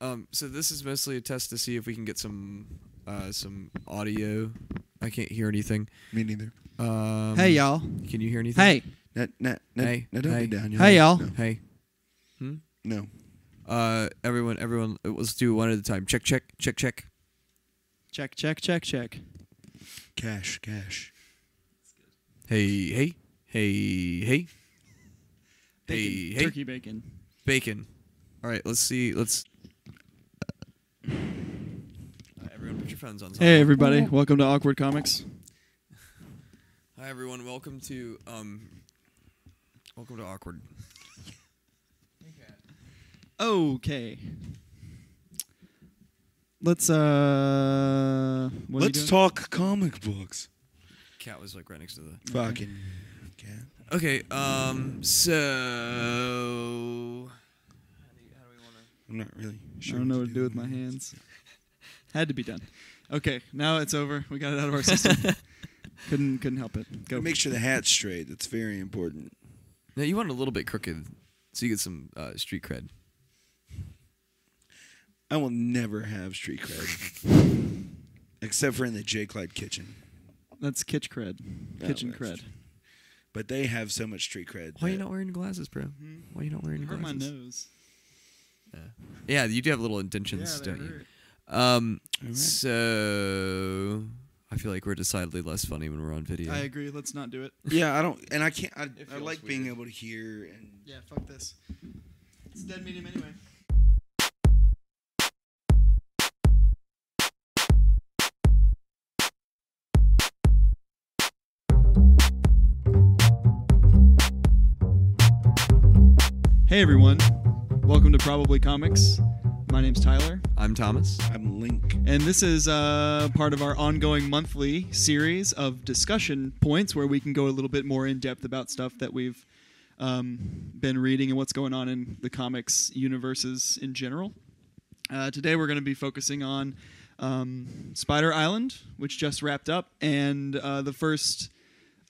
So this is mostly a test to see if we can get some audio. I can't hear anything. Me neither. Hey, y'all. Can you hear anything? Hey. Hey. No, don't Hey. be down. Hey, y'all. No. Hey. No. Everyone. Let's do one at a time. Check. Check. Cash. Hey. Bacon. Hey. Turkey bacon. Bacon. All right. Let's see. Everyone, put your phones on. Hey, everybody. Welcome to Awkward Comics. Hi, everyone. Welcome to Awkward. Okay. Let's Let's talk comic books. Cat was like right next to the. Fucking cat. Okay. So. How do we want to? I'm not really I sure. don't know what to do with my hands. Had to be done. Okay, now it's over. We got it out of our system. Couldn't help it. Go. Make sure the hat's straight. That's very important. No, you want it a little bit crooked, so you get some street cred. I will never have street cred, except for in the J. Clyde kitchen. That's kitchen cred. Kitchen that's cred. true. But they have so much street cred. Why are you not wearing glasses, bro? Why are you not wearing Hurt my glasses? nose. Yeah, you do have little indentions, Yeah, don't they you? hurt. Right. So I feel like we're decidedly less funny when we're on video. I agree. Let's not do it. Yeah, I don't, and I can't. I feels like being weird. able to hear and. Yeah, fuck this. It's dead medium anyway. Hey everyone, welcome to Probably Comics. My name's Tyler, I'm Thomas. I'm Linc. and this is part of our ongoing monthly series of discussion points where we can go a little bit more in depth about stuff that we've been reading and what's going on in the comics universes in general. Today we're going to be focusing on Spider Island, which just wrapped up, and the first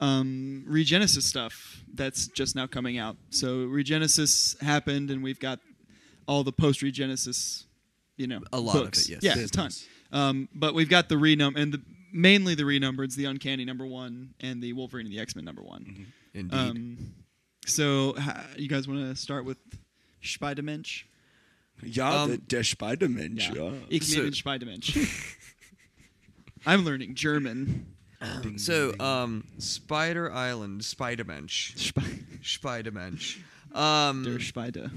Regenesis stuff that's just now coming out. So Regenesis happened, and we've got all the post-Regenesis, A lot books. of it, yes. Yeah, a ton. But we've got the mainly the renumbereds, the Uncanny #1 and the Wolverine and the X-Men #1. Indeed. So you guys want to start with Spider-Mensch? Ja, der Spider-Mensch, Ja. ja. Ich liebe Spider-Mensch. I'm learning German. Spider Island, Spider-Mensch. Spider-Mensch. Der Spider.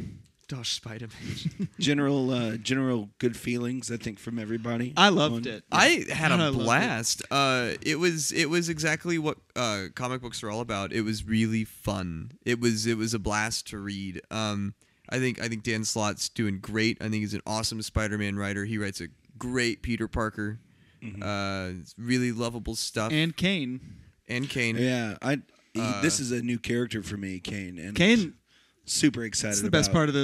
Gosh, Spider-Mensch. General good feelings, I think, from everybody. I loved it. I had I a loved it. blast. It was exactly what comic books are all about. It was really fun. It was a blast to read. I think Dan Slott's doing great. I think he's an awesome Spider-Man writer. He writes a great Peter Parker. It's really lovable stuff. And Kane. Yeah, this is a new character for me, Kane. And Kane. super excited. It's the best part of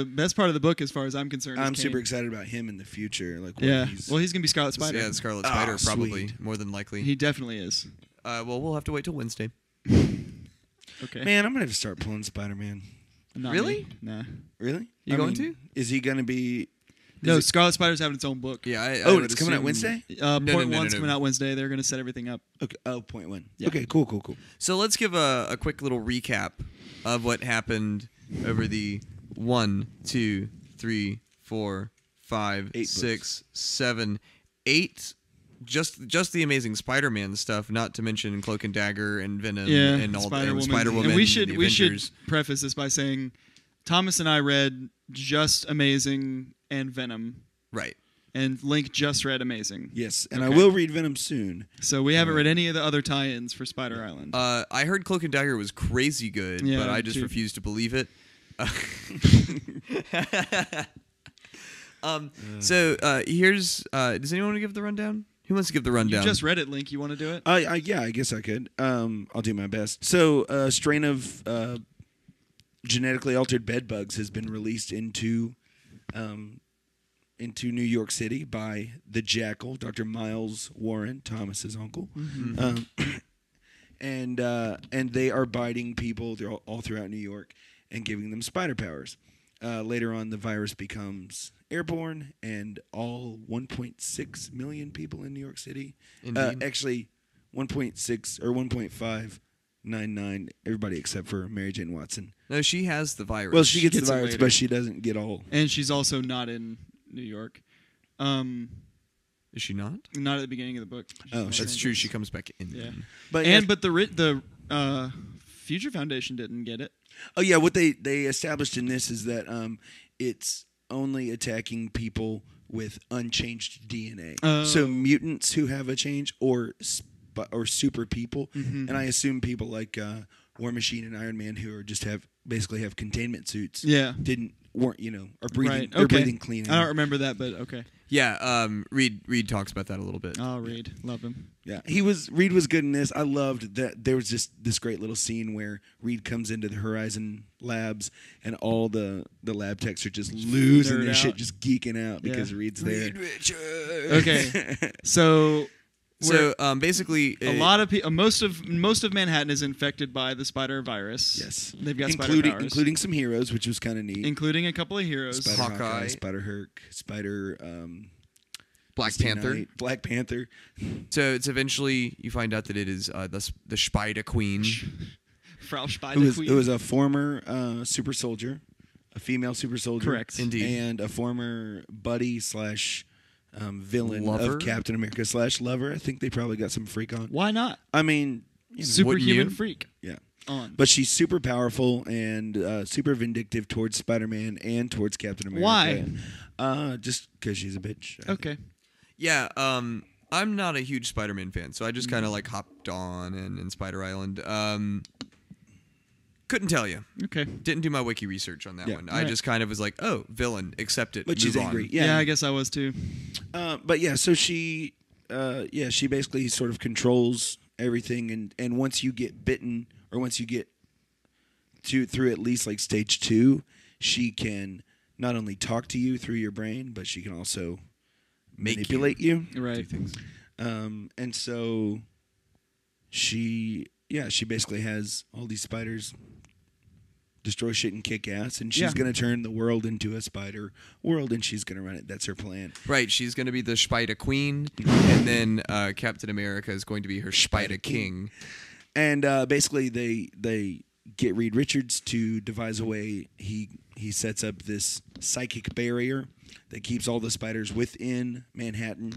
the book, as far as I'm concerned. I'm is super Kane. excited about him in the future. Like, Yeah. he's, Well, he's gonna be Scarlet Spider. Yeah, Scarlet Spider, probably sweet. more than likely. He definitely is. Well, we'll have to wait till Wednesday. Okay. man, I'm gonna have to start pulling Spider-Man. Not Really? me. Nah. Really? You going to? Is he gonna be? No, it- Scarlet Spider's having its own book. Yeah. I Oh, would it's coming out assume- Wednesday. Point no, one's no. coming out Wednesday. They're gonna set everything up. Okay. Oh, point one. Yeah. Okay. Cool. So let's give a quick little recap of what happened over the 1, 2, 3, 4, 5, 8 6, 7, 8. Just the Amazing Spider-Man stuff, not to mention Cloak and Dagger and Venom Yeah. and all Spider-Woman. Spider-Woman. And we the should Avengers. preface this by saying Thomas and I read just Amazing and Venom, Right. and Linc just read Amazing. Yes, and Okay. I will read Venom soon. So we haven't read any of the other tie-ins for Spider Island. I heard Cloak and Dagger was crazy good, Yeah, but I me just too. refuse to believe it. Here's. Does anyone want to give the rundown? Who wants to give the You rundown? just read it, Linc. You want to do it? Yeah, I guess I could. I'll do my best. So, a strain of genetically altered bed bugs has been released into New York City by the Jackal, Dr. Miles Warren, Thomas's uncle. And they are biting people all throughout New York and giving them spider powers. later on, the virus becomes airborne, and all 1.6 million people in New York City, Indeed. actually 1.6 or 1.599, everybody except for Mary Jane Watson. No, she has the virus. Well, she gets gets the it virus, later. but she doesn't get all. And she's also not in New York. Is she not? Not at the beginning of the book. Oh, She's That's not. true. She comes back in. Yeah. But The Future Foundation didn't get it. oh yeah, what they established in this is that it's only attacking people with unchanged DNA. Oh. So mutants who have a change or super people, Mm-hmm. and I assume people like War Machine and Iron Man who are just basically have containment suits. Yeah. Weren't are breathing Right. they're Okay. breathing clean. I don't remember that, but okay. Yeah. Reed talks about that a little bit. I'll read. Love him. Yeah, Reed was good in this. I loved that there was just this great little scene where Reed comes into the Horizon Labs and all the lab techs are just losing Nerd their shit, out. just geeking out because Yeah. Reed's there. Okay. So So basically, a lot of people, most of Manhattan is infected by the spider virus. Yes, They've got spider powers, including some heroes, which was kind of neat. including a couple of heroes. Spider Hawkeye. Spider Herc, Spider Black Misty Panther. Knight, Black Panther. So it's eventually you find out that it is the Spider Queen. Frau Spider Queen. Who was a former super soldier, a female super soldier. Correct. Indeed. And a former buddy / villain Lover? of Captain America / lover. I think they probably got some freak on. Why not? I mean, Superhuman you? freak. yeah. On. But she's super powerful and super vindictive towards Spider-Man and towards Captain America. Why? Just because she's a bitch. I think. Okay. Yeah. I'm not a huge Spider-Man fan, so I just kind of like hopped on in Spider Island. Couldn't tell you. Okay. Didn't do my wiki research on that Yeah. one. I Right. just kind of was like, oh, villain, accept it. But she's move on. angry. Yeah. Yeah. I guess I was too. But yeah, so she basically sort of controls everything, and once you get bitten, or once you get through at least like stage 2, she can not only talk to you through your brain, but she can also Make manipulate you. Do Right. things. And so she basically has all these spiders destroy shit and kick ass, and she's Yeah. gonna turn the world into a spider world, and she's gonna run it. That's her plan. Right, she's going to be the Spider Queen, and then Captain America is going to be her Spider King. And basically, they get Reed Richards to devise a way. He sets up this psychic barrier that keeps all the spiders within Manhattan,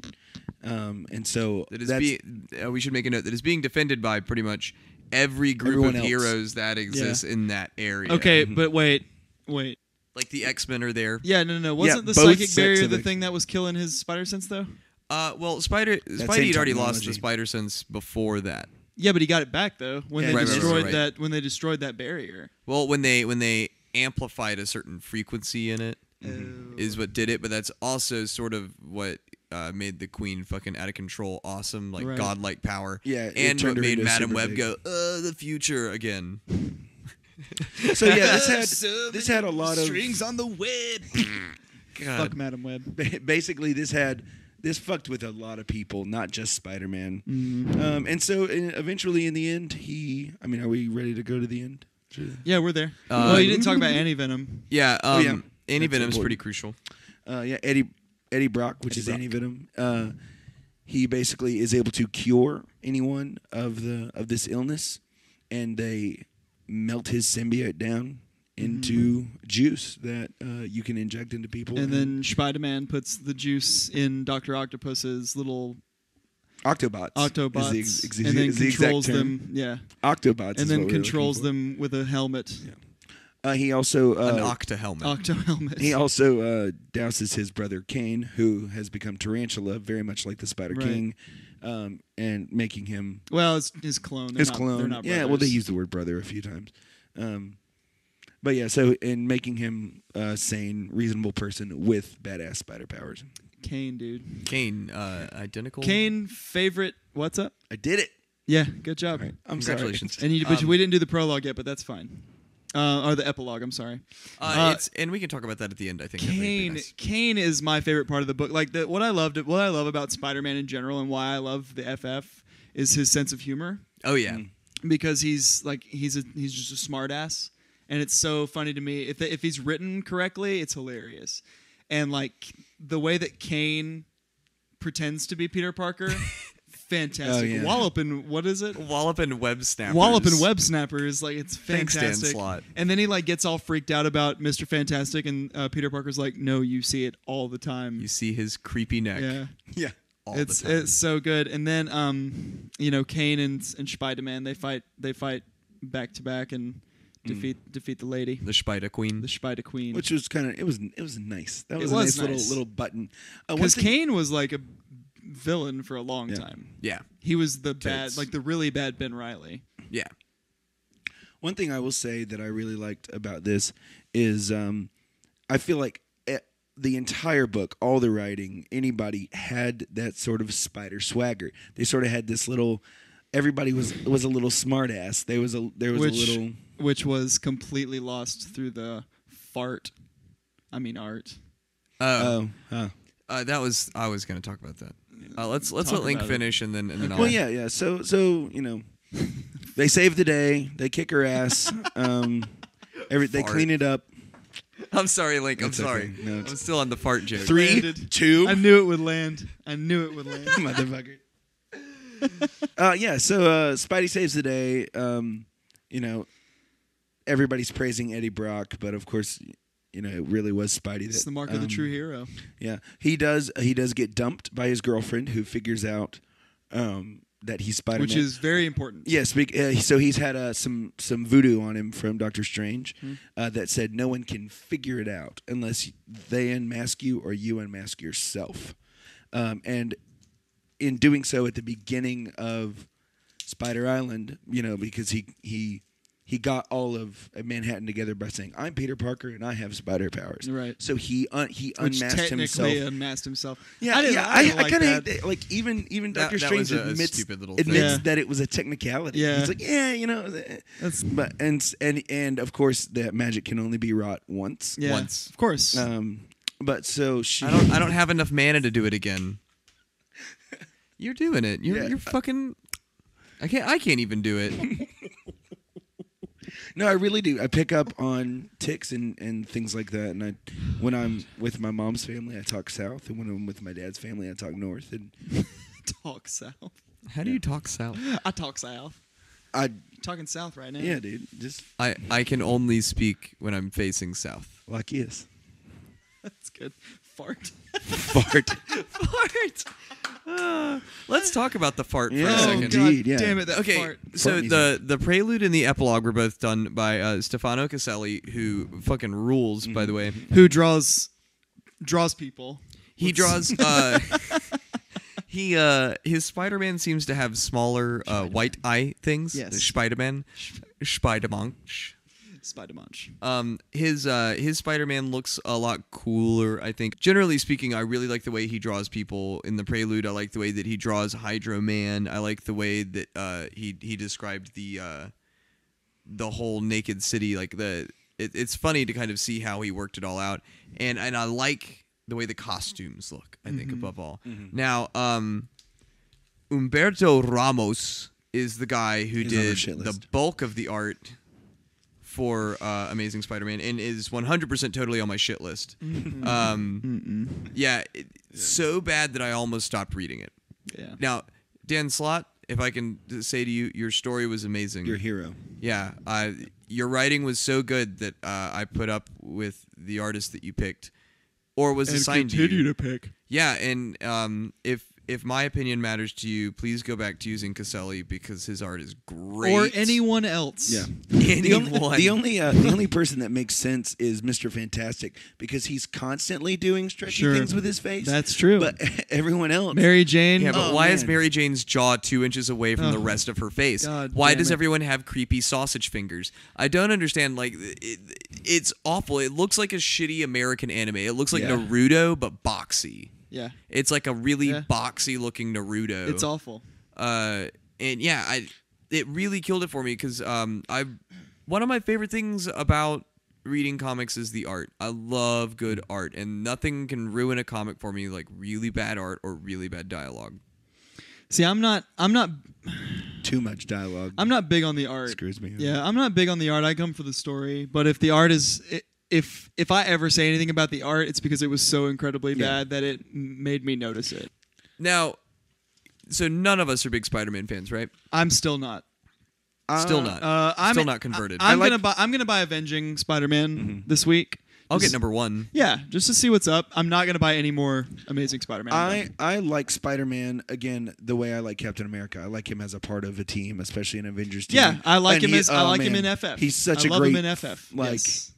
and so That is that's we should make a note that is being defended by pretty much every group Everyone of else. heroes that exists in that area. Okay, but wait. Like the X-Men are there. Yeah, no. Wasn't the both psychic sets barrier of the it. thing that was killing his spider sense, though? Well, Spidey same had already lost technology. the spider sense before that. Yeah, but he got it back though when Yeah, they right, right, destroyed right. that. When they destroyed that barrier. Well, when they amplified a certain frequency in it is what did it, but that's also sort of what made the Queen fucking out of control, awesome, like Right. godlike power. Yeah, it and turned what her made into Madam super Web big. go, the future again. so yeah. This had a lot of strings on the web. God. Fuck Madam Web. basically this fucked with a lot of people, not just Spider-Man. Mm-hmm. And so eventually, in the end, are we ready to go to the end? Yeah, we're there. Well, you didn't talk about Anti-Venom. Yeah, yeah. Anti That's Venom's pretty important. crucial. Eddie Brock, which is Anti Venom. He basically is able to cure anyone of this illness, and they melt his symbiote down into juice that you can inject into people. And then Spider-Man puts the juice in Dr. Octopus's little Octobots. Octobots, is the and then is the exact controls term. them. Yeah, Octobots. and is then what we're looking controls for. them with a helmet. He also An Octa helmet. Octo helmet. He also douses his brother Kane, who has become Tarantula, very much like the Spider Right. King, and making him Well, it's his clone. They're his not- clone. They're not Yeah, well, they brothers. use the word brother a few times. But yeah, so in making him a sane, reasonable person with badass spider powers. Kane, dude. Kane, identical. Kane, favorite. What's up? I did it. Yeah, good job. I'm Congratulations. sorry. And but we didn't do the prologue yet, but that's fine. Or the epilogue. I'm sorry. And we can talk about that at the end. I think. That might be Kane. nice. Kane is my favorite part of the book. Like what I love about Spider-Man in general, and why I love the FF is his sense of humor. Oh yeah. Because he's just a smart ass, and it's so funny to me. If he's written correctly, it's hilarious, and like the way that Kane pretends to be Peter Parker. Fantastic. Oh, yeah. Wallop and what is it? Wallop and web snappers. Wallop and web snappers. Like it's Thanks, fantastic. Dan Slott. And then he like gets all freaked out about Mr. Fantastic, and Peter Parker's like, "No, you see it all the time." You see his creepy neck. Yeah, Yeah. All it's the time. it's so good. And then Kane and Spider-Man they fight back to back and defeat the lady, The Spider Queen. the Spider Queen. Which was kind of it was nice. That was It a was nice, nice. little button. Because Kane was like a villain for a long time. Yeah. He was the bad, Totes. like the really bad Ben Reilly. Yeah. One thing I will say that I really liked about this is I feel like the entire book, all the writing, anybody had that sort of spider swagger. They sort of had this little. Everybody was a little smart ass. There was a little. Which was completely lost through the art. That was I was going to talk about that. Let's Talk let Linc about it. finish and then I'll. Well, yeah. So they save the day. They kick her ass. They Fart. clean it up. I'm sorry, Linc. I'm It's sorry. okay. No, it's- I'm still on the fart joke. 3, Landed. 2, I knew it would land. motherfucker. So Spidey saves the day. Everybody's praising Eddie Brock, but of course, it really was Spidey. It's the mark of the true hero. Yeah, he does get dumped by his girlfriend, who figures out that he's Spider-Man. Which is very important. Yes, so he's had some voodoo on him from Doctor Strange that said no one can figure it out unless they unmask you or you unmask yourself. And in doing so, at the beginning of Spider Island, because he got all of Manhattan together by saying, "I'm Peter Parker and I have spider powers." Right. So he Which unmasked technically himself. unmasked himself. Yeah, I kind kind of hate like even That- Doctor that Strange was a admits stupid little thing. Yeah. that it was a technicality. Yeah. He's like, That's but and of course that magic can only be wrought once. yeah, Once. of course. But so she. I don't have enough mana to do it again. You're doing it. Yeah. You're fucking. I can't even do it. No, I really do. I pick up on tics and things like that. And when I'm with my mom's family, I talk south, and when I'm with my dad's family, I talk north. And Talk south. How do you talk south? I talk south. I Talking south right now. yeah, dude, just I can only speak when I'm facing south. like yes, That's good. Fart. fart. Fart. Let's talk about the fart for Yeah. a Oh, second. Indeed, yeah. Damn it, that Okay, fart. so Fart the prelude and the epilogue were both done by Stefano Caselli, who fucking rules, by the way. Who draws people. He draws. His Spider-Man seems to have smaller white eye things. Yes. Spider-Man. Spider-Man. Spider-Munch. His Spider-Man looks a lot cooler, I think. Generally speaking, I really like the way he draws people in the prelude. I like the way that he draws Hydro Man. I like the way that he described the whole naked city. Like it's funny to kind of see how he worked it all out. And I like the way the costumes look, I think, above all. Now, Humberto Ramos is the guy who He's on our did shit the list. bulk of the art for Amazing Spider-Man and is 100% totally on my shit list. So bad that I almost stopped reading it. Yeah. Now, Dan Slott, if I can say to you, your story was amazing. Your hero. Yeah, your writing was so good that I put up with the artist that you picked, or was assigned to you. to pick. Yeah, and if my opinion matters to you, please go back to using Caselli because his art is great. Or anyone else. Yeah. Anyone. The only person that makes sense is Mr. Fantastic because he's constantly doing stretchy Sure. things with his face. That's true. But everyone else. Mary Jane. Yeah, but Oh, why is man. Mary Jane's jaw 2 inches away from the Oh. rest of her face? God Why damn does it. everyone have creepy sausage fingers? I don't understand. Like, it's awful. It looks like a shitty American anime. It looks like Yeah. Naruto, but boxy. Yeah. It's like a really Yeah. boxy looking Naruto. It's awful. And yeah, it really killed it for me because one of my favorite things about reading comics is the art. I love good art, and nothing can ruin a comic for me like really bad art or really bad dialogue. See, I'm not too much dialogue. I'm not big on the art. Screws me. Yeah, I'm not big on the art. I come for the story. But if the art is, if I ever say anything about the art, it's because it was so incredibly bad that it made me notice it. Now, so none of us are big Spider-Man fans, right? I'm still not. Still not. I'm Still not converted. I'm gonna buy Avenging Spider-Man this week. I'll get number 1. Yeah, just to see what's up. I'm not gonna buy any more Amazing Spider-Man. I like Spider-Man again the way I like Captain America. I like him as a part of a team, especially an Avengers team. Yeah, I like him him in FF. He's such I a love great him in FF. Yes.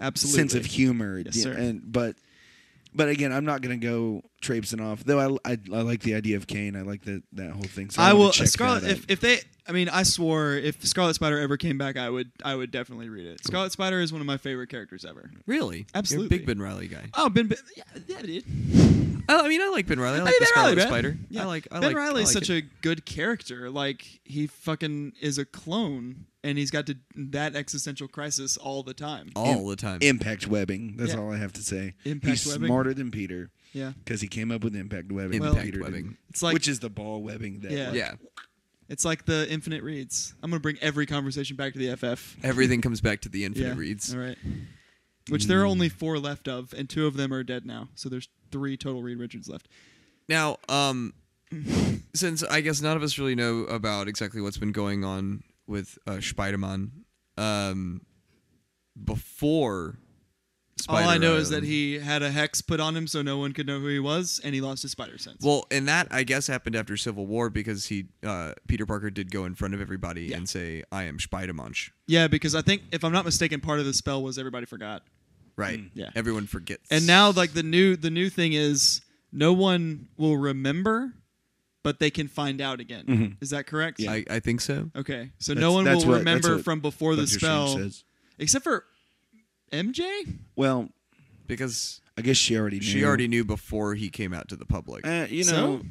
Absolutely. sense of humor. Yes, sir. But again, I'm not gonna go traipsing off. Though I like the idea of Kane. I like that whole thing. So I will check Scarlet. that out. If they, I mean, I swore if Scarlet Spider ever came back, I would definitely read it. Scarlet Spider is one of my favorite characters ever. Really? Absolutely. You're a big Ben Reilly guy. Oh, yeah, dude. I mean, I like Ben Reilly. I like the Ben Scarlet Reilly, Spider. Yeah. Ben Ben Reilly is such it. a good character. Like he fucking is a clone, and he's got that existential crisis all the time. All the time. Impact webbing. That's all I have to say. Impact He's webbing? smarter than Peter. Yeah. Because he came up with impact webbing. Impact Peter webbing. didn't. It's like Which is the ball webbing that. Yeah. It's like the infinite reads. I'm gonna bring every conversation back to the FF. Everything comes back to the infinite reads. All right. Which there are only 4 left of, and 2 of them are dead now. So there's 3 total Reed Richards left. Now, since I guess none of us really know about exactly what's been going on with Spider-Man before Spider. All I know is that he had a hex put on him so no one could know who he was, and he lost his spider sense. Well, and that I guess happened after Civil War because Peter Parker did go in front of everybody and say, "I am Spider-Man." Yeah, because I think if I'm not mistaken, part of the spell was everybody forgot. Right. Yeah. Everyone forgets. And now, like the new thing is, no one will remember, but they can find out again. Mm-hmm. Is that correct? Yeah. I think so. Okay, so no one will remember from before the Doctor Strange spell, says. except for MJ. Well, Because I guess she already knew. she already knew before he came out to the public. You know, So,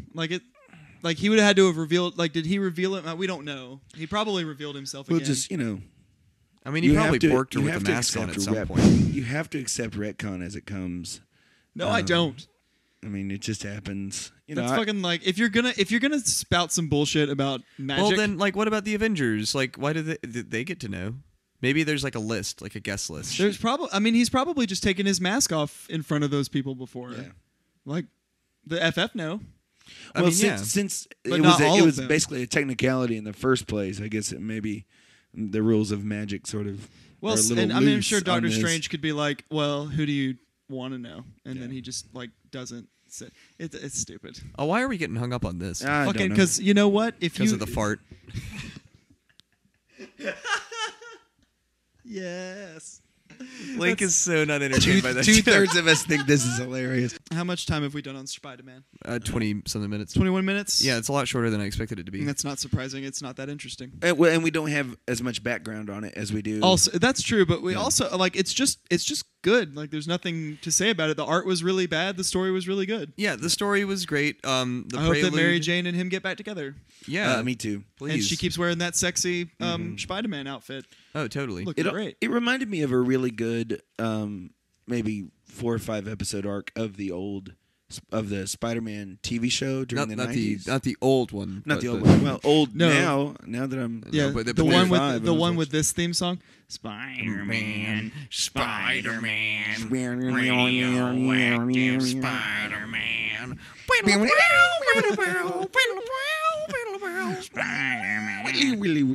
like he would have had to have revealed. Like, did he reveal it? We don't know. He probably revealed himself well, again. just I mean, he probably porked her with the mask on at some point. You have to accept retcon as it comes. No, I don't. I mean, it just happens. That's fucking like if you're gonna spout some bullshit about magic. Well, then, like, what about the Avengers? Like, why did they get to know? Maybe there's like a list, like a guest list. There's probably. I mean, he's probably just taken his mask off in front of those people before. Yeah. Like the FF know. I Well, mean, since But it not all was of them. basically a technicality in the first place, I guess it maybe the rules of magic sort of. Well, are a little and I mean, I'm loose sure on Doctor this. Strange could be like, "Well, who do you want to know?" And then he just like doesn't. Say, it's stupid. Oh, why are we getting hung up on this? I don't Fucking know. because you know what? If Because you of the fart. Yes. Link is so not entertained by that. 2/3 of us think this is hilarious. How much time have we done on Spider-Man? 20-something minutes. 21 minutes. Yeah, it's a lot shorter than I expected it to be. That's not surprising. It's not that interesting. And we don't have as much background on it as we do. Also, that's true, but we also like it's just good. Like there's nothing to say about it. The art was really bad. The story was really good. Yeah, the story was great. The I hope that Mary prelude- Jane and him get back together. Yeah, me too. please. And she keeps wearing that sexy Spider-Man outfit. Oh, totally. Looking great. It reminded me of a really good, maybe 4 or 5 episode arc of the Spider-Man TV show during the not 90s. not the old one. Not but the old one. Well, old No. now that I'm Yeah, but the one with 25, the I was one like- with this theme song. Spider-Man, Spider-Man, radioactive Spider-Man. Spider-Man.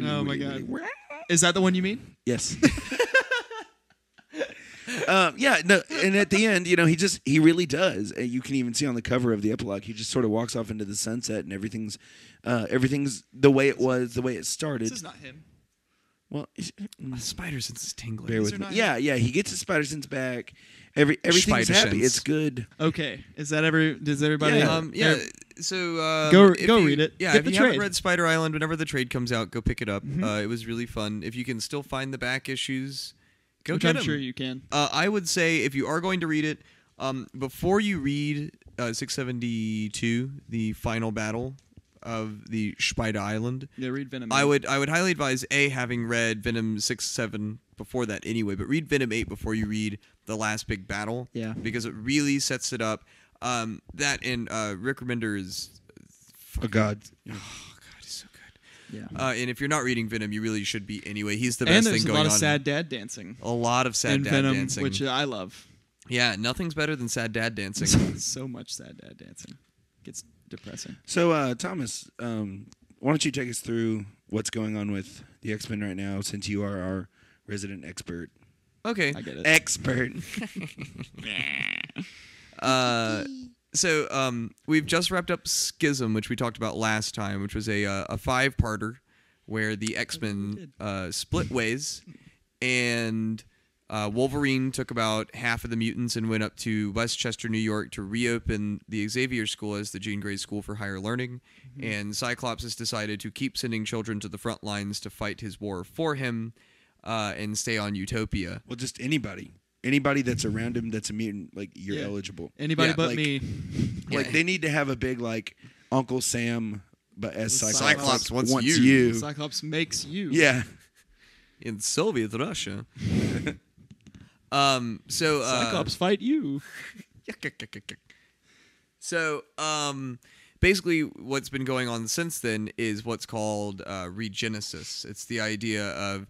Oh my God. Is that the one you mean? Yes. Yeah, no, and at the end, he really does. And you can even see on the cover of the epilogue, he just sort of walks off into the sunset, and everything's the way it was, the way it started. This is not him. Well, Spider sense is tingling. bear These with are me. not Yeah, he gets his spider sense back. Everything's Spider happy. sense. It's good. Okay. Is that does everybody? Yeah. So Go if read it. Yeah, Get if the you trade. haven't read Spider Island, whenever the trade comes out, go pick it up. It was really fun. If you can still find the back issues, go Which get I'm them. sure you can. I would say if you are going to read it, before you read 672, the final battle of the Spider Island, Yeah, read Venom. I would highly advise having read Venom 6-7 before that anyway, but read Venom 8 before you read the last big battle. Yeah. Because it really sets it up. That and Rick Remender is Oh God. oh god, he's so good. Yeah. And if you're not reading Venom, you really should be anyway. He's the And best there's thing a going lot of on. sad dad dancing. A lot of sad in dad Venom, dancing. which I love. Yeah, nothing's better than sad dad dancing. So much sad dad dancing. Gets depressing. So, Thomas, why don't you take us through what's going on with the X-Men right now, since you are our resident expert. Okay. I get it. Expert. So we've just wrapped up Schism, which we talked about last time, which was a 5-parter where the X-Men split ways, and Wolverine took about half of the mutants and went up to Westchester, New York, to reopen the Xavier School as the Jean Grey School for Higher Learning. Mm-hmm. And Cyclops has decided to keep sending children to the front lines to fight his war for him and stay on Utopia. Well, just anybody. Anybody that's around him that's a mutant, like, you're eligible. Anybody but me. Like, they need to have a big, like, Uncle Sam, but as Cyclops wants you. you. Cyclops makes you. Yeah. In Soviet Russia. Cyclops fight you. So, basically what's been going on since then is what's called Regenesis. It's the idea of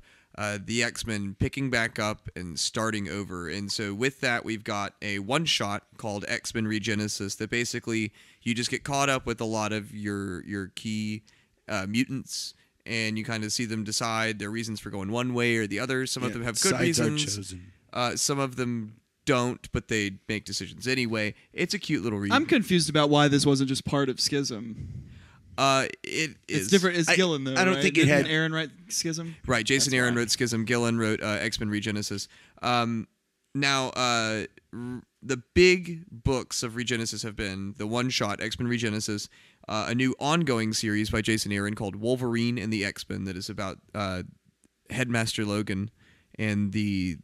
the X-Men picking back up and starting over. And so with that, we've got a one-shot called X-Men Regenesis that basically you just get caught up with a lot of your key mutants, and you kind of see them decide their reasons for going one way or the other. Some of them have good sides reasons. Are chosen. Some of them don't, but they make decisions anyway. It's a cute little read. I'm confused about why this wasn't just part of Schism. It is It's different. It's Gillen, though. I don't right? think it had- Didn't Aaron write Schism? Right, Jason That's Aaron why. wrote Schism. Gillen wrote X-Men Regenesis. The big books of Regenesis have been the one-shot X-Men Regenesis, a new ongoing series by Jason Aaron called Wolverine and the X-Men that is about Headmaster Logan and the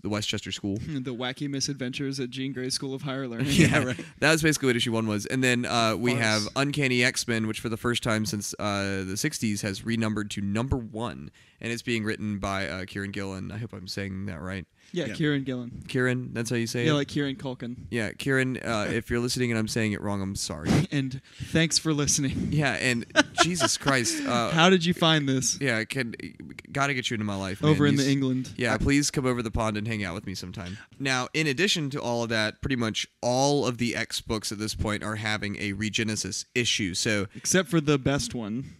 Westchester School. The wacky misadventures at Jean Grey School of Higher Learning. Yeah, right. That was basically what issue 1 was. And then we Farce. have Uncanny X-Men, which for the first time since the 60s has renumbered to number 1. And it's being written by Kieran Gillen. I hope I'm saying that right. Yeah, Yeah. Kieran Gillen. Kieran, that's how you say Yeah, it? like Kieran Culkin. Yeah, Kieran, if you're listening and I'm saying it wrong, I'm sorry. And thanks for listening. Yeah, and Jesus Christ. How did you find this? Yeah, gotta get you into my life, man. Over in the England. Yeah, please come over the pond and hang out with me sometime. Now, in addition to all of that, pretty much all of the X books at this point are having a Regenesis issue. So Except for the best one.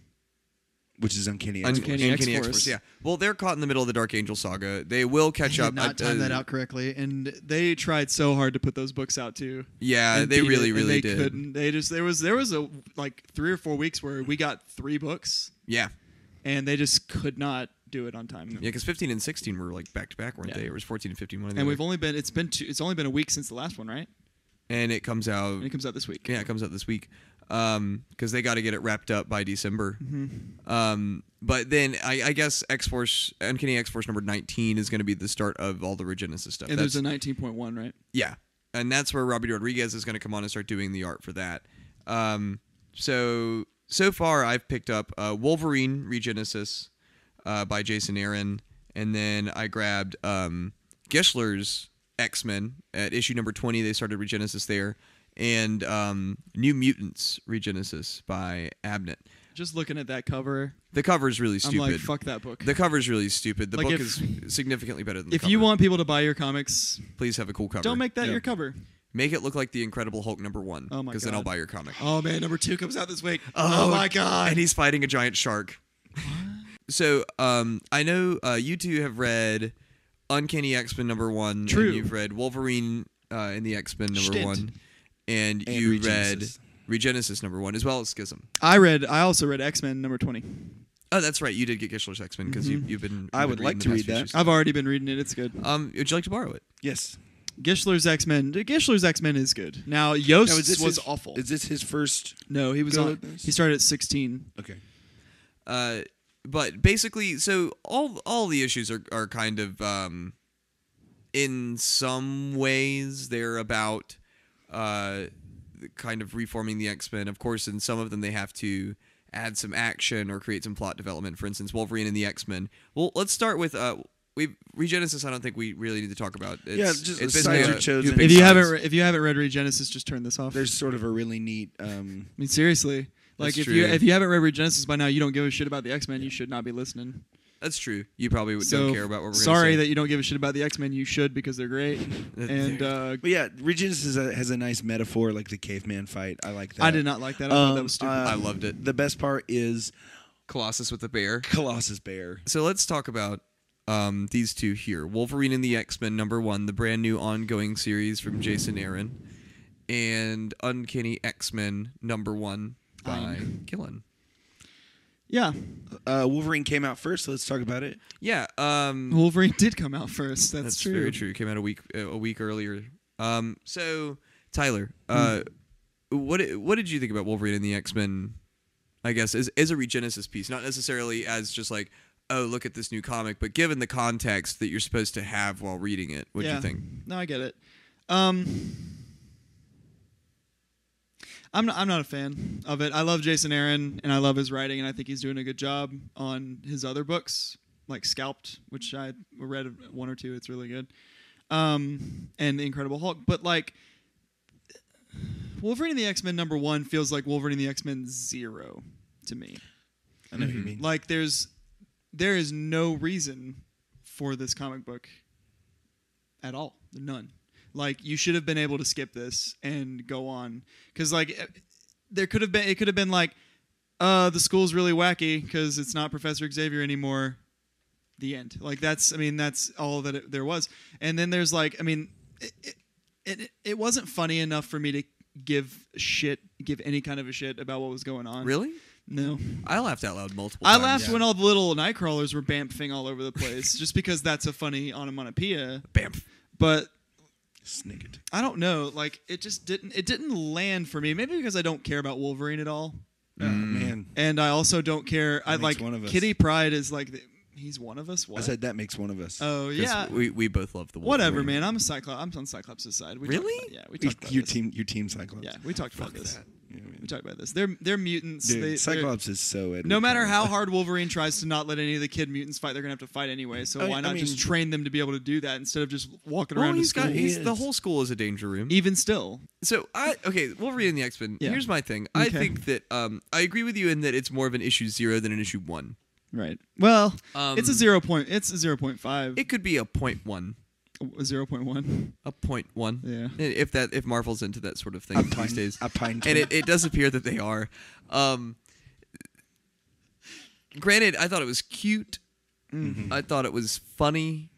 Which is Uncanny X-Force. Uncanny Uncanny X-Force. X-Force, yeah. Well, they're caught in the middle of the Dark Angel saga. They will catch They up. did not time that out correctly, and they tried so hard to put those books out too. Yeah, and they beat really, it, and really they did. couldn't. They just there was a like 3 or 4 weeks where we got 3 books, Yeah. and they just could not do it on time. Yeah, because 15 and 16 were like back to back, weren't Yeah. they? It was 14 and 15. One of the And other. we've only been it's only been a week since the last one, right? And it comes out. And it comes out this week. Yeah, it comes out this week. Because they got to get it wrapped up by December. Mm-hmm. But then I guess X-Force, Uncanny X-Force number 19 is going to be the start of all the Regenesis stuff. And there's a 19.1, right? Yeah, and that's where Robbie Rodriguez is going to come on and start doing the art for that. So far I've picked up Wolverine Regenesis by Jason Aaron, and then I grabbed Gischler's X-Men at issue number 20. They started Regenesis there, and New Mutants Regenesis by Abnett. Just looking at that cover, The cover's really stupid. I'm like, fuck that book. The cover's really stupid. The Like, book if- is significantly better than the If cover. you want people to buy your comics, Please have a cool cover. don't make that Yeah. your cover. Make it look like the Incredible Hulk number 1. Oh my Because then I'll God. buy your comic. Oh man, number 2 comes out this week. Oh my god! And he's fighting a giant shark. So, I know you two have read Uncanny X-Men number 1. True. And you've read Wolverine in the X-Men number Stint. 1. And And you Regenesis. read Regenesis number 1, as well as Schism. I also read X-Men number 20. Oh, that's right. You did get Gischler's X-Men because you've been. I you've would been like reading to the read past few that. issues. I've already been reading it. It's good. Would you like to borrow it? Yes. Gischler's X-Men is good. Now Yost Now, is this was his- awful. Is this his first? No, he was go on. with this? He started at 16. Okay. But basically, so all the issues are kind of in some ways they're about kind of reforming the X-Men. Of course, in some of them they have to add some action or create some plot development. For instance, Wolverine and the X-Men. Well, let's start with Regenesis. I don't think we really need to talk about. It's, Yeah, just it's sides basically are chosen. you pick If you sides. haven't read Regenesis, just turn this off. There's sort of a really neat. I mean, seriously, Like That's if you true. haven't read Regenesis by now, you don't give a shit about the X-Men. You should not be listening. That's true. You probably So don't care about what we're sorry gonna that you don't give a shit about the X-Men. You should because they're great. And But yeah, Regenesis has a nice metaphor, like the caveman fight. I like that. I did not like that. I thought that was stupid. I loved it. The best part is Colossus with the bear. Colossus Bear. So let's talk about these two here. Wolverine and the X-Men #1, the brand new ongoing series from Jason Aaron, and Uncanny X-Men #1 by Gillen. Yeah, Wolverine came out first. So let's talk about it. Yeah, Wolverine did come out first. That's true. very true. It came out a week earlier. So Tyler, what did you think about Wolverine and the X-Men? I guess as a Regenesis piece, not necessarily as just like, oh, look at this new comic, but given the context that you're supposed to have while reading it, what do you think? No, I get it. I'm not a fan of it. I love Jason Aaron and I love his writing, and I think he's doing a good job on his other books, like Scalped, which I read 1 or 2. It's really good, and The Incredible Hulk. But like, Wolverine and the X-Men #1 feels like Wolverine and the X-Men 0 to me. I know what you mean. Like there is no reason for this comic book at all. None. Like you should have been able to skip this and go on, because like it could have been like, the school's really wacky because it's not Professor Xavier anymore. The end. Like that's all that there was. And then there's like, it wasn't funny enough for me to give any kind of a shit about what was going on. Really? No. I laughed out loud multiple I times. laughed when all the little Nightcrawlers were bamfing all over the place, just because that's a funny onomatopoeia. Bamf. But Snicket. I don't know. Like it just didn't land for me. Maybe because I don't care about Wolverine at all, Oh man. and I also don't care. I makes like one of us. Kitty Pryde is like he's one of us. What? I said that makes one of us. Oh 'Cause yeah. we both love the Wolverine. Whatever, man. I'm on Cyclops' side. We talked Really? about it. Yeah, we talked about your this. team Cyclops. Yeah, we talked about this. that. You know what I mean? We talked about this. They're mutants. Dude, Cyclops is so Edward No matter Cullen. how hard Wolverine tries to not let any of the kid mutants fight, they're gonna have to fight anyway. So why not just train them to be able to do that instead of just walking Well, around to school? the whole school is a danger room. Even still, So Wolverine and the X-Men. Yeah. Here's my thing. I Okay. think that I agree with you in that it's more of an issue 0 than an issue 1. right? Well, it's a 0. It's a 0.5. It could be a 0.1. A 0.1. A 0.1. Yeah. If Marvel's into that sort of thing these days. A pine. And it does appear that they are. Granted, I thought it was cute. I thought it was funny.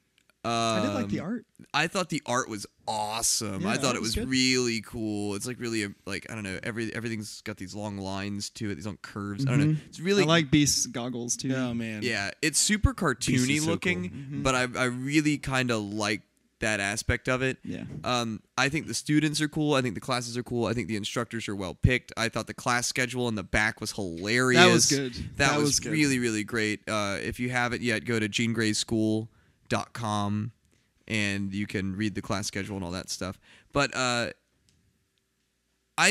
I did like the art. I thought the art was awesome. Yeah, I thought it it was was good. really cool. It's like really like, I don't know, everything's got these long lines to it, these long curves. I don't know. It's really I like Beast's goggles too. Oh man. yeah, it's super Beast cartoony is so looking, cool. but I really kind of like that aspect of it. Yeah. I think the students are cool. I think the classes are cool. I think the instructors are well picked. I thought the class schedule in the back was hilarious. That was good. That was good. really, really great. If you haven't yet, go to jeangrayschool.com and you can read the class schedule and all that stuff. But I